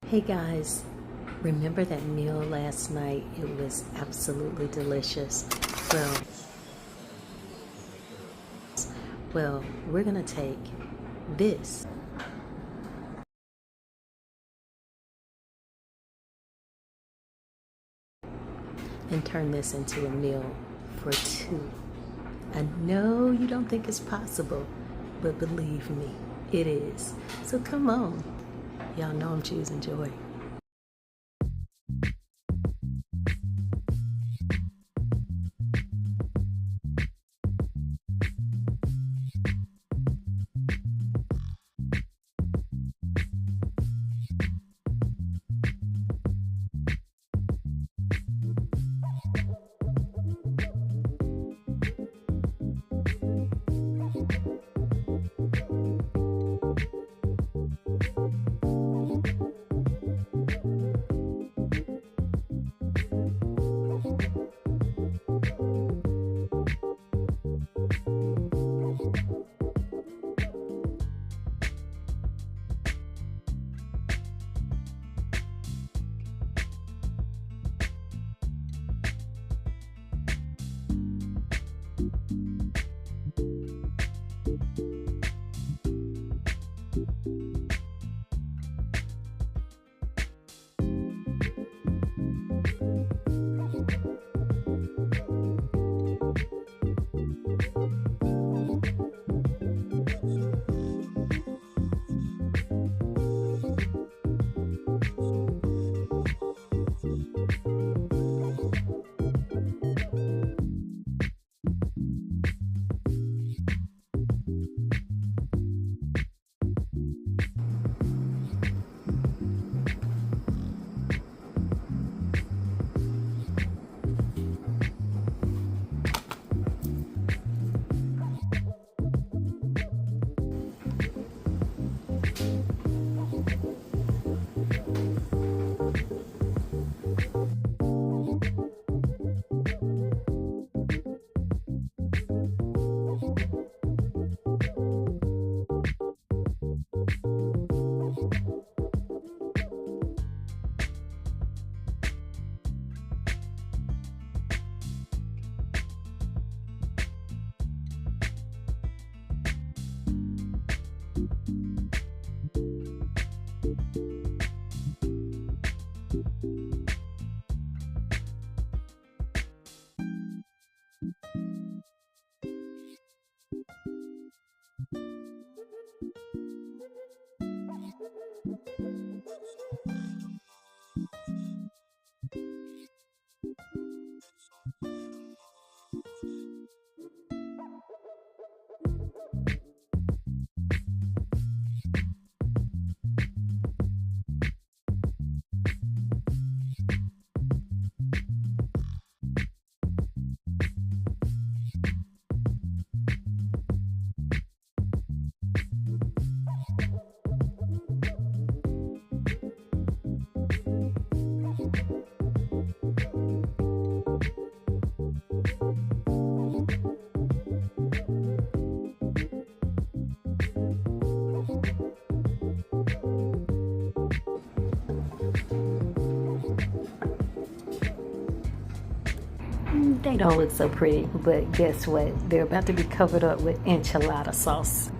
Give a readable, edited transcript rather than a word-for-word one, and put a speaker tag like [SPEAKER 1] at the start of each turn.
[SPEAKER 1] Hey guys, remember that meal last night? It was absolutely delicious. Well, we're gonna take this and turn this into a meal for two. I know you don't think it's possible, but believe me, it is. So come on. Y'all know I'm choosing joy. They don't look so pretty, but guess what? They're about to be covered up with enchilada sauce.